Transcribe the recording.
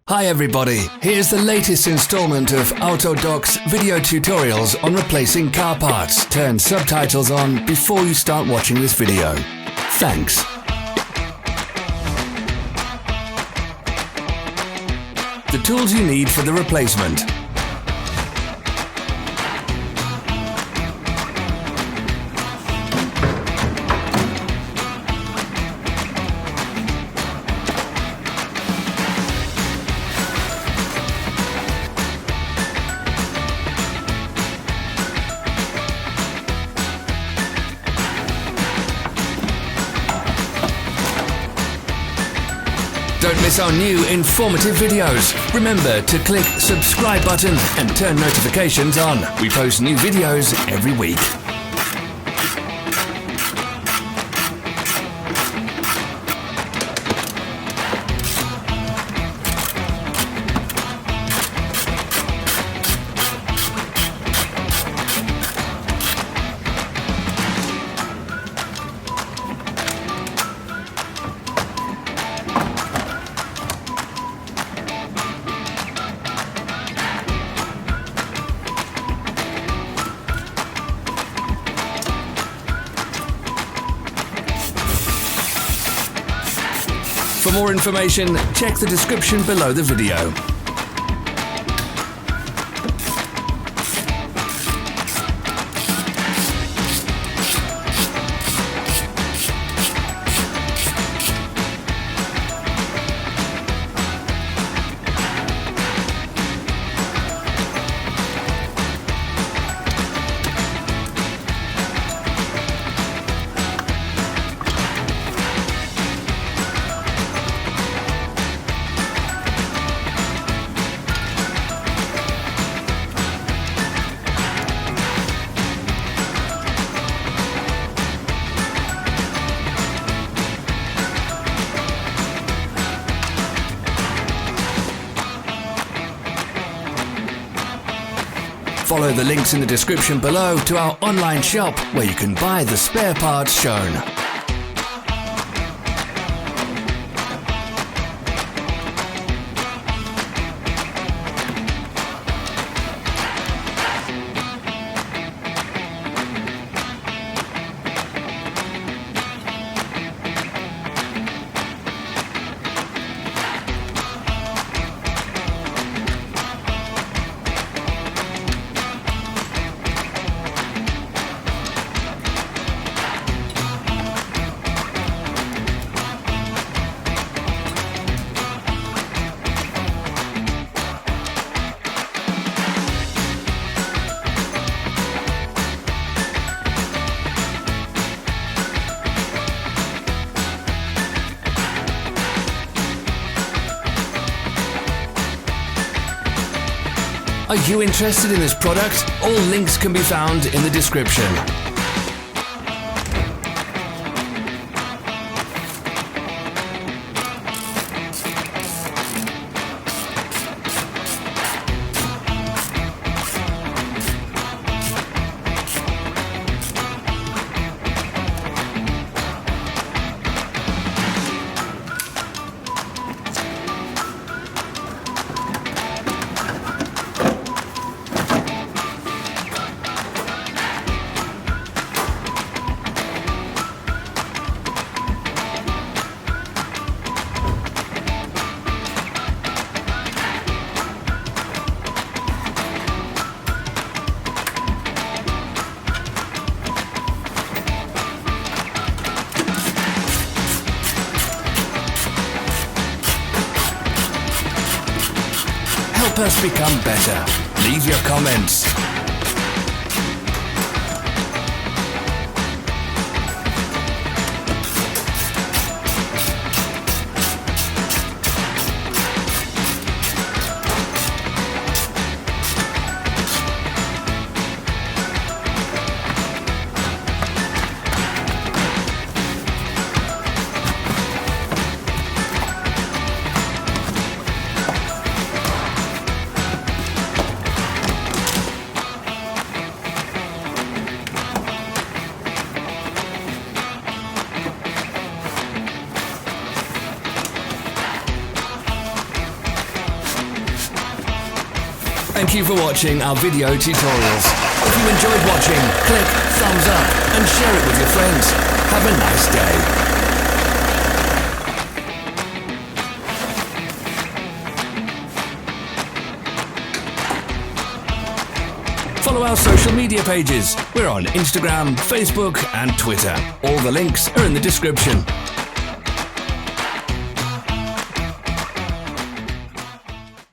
Hi everybody, here's the latest installment of Autodoc's video tutorials on replacing car parts. Turn subtitles on before you start watching this video. Thanks. The tools you need for the replacement. Don't miss our new informative videos. Remember to click subscribe button and turn notifications on. We post new videos every week. For more information, check the description below the video. Follow the links in the description below to our online shop where you can buy the spare parts shown. Are you interested in this product? All links can be found in the description. Help us become better. Leave your comments. Thank you for watching our video tutorials. If you enjoyed watching, click thumbs up and share it with your friends. Have a nice day. Follow our social media pages. We're on Instagram, Facebook and Twitter. All the links are in the description.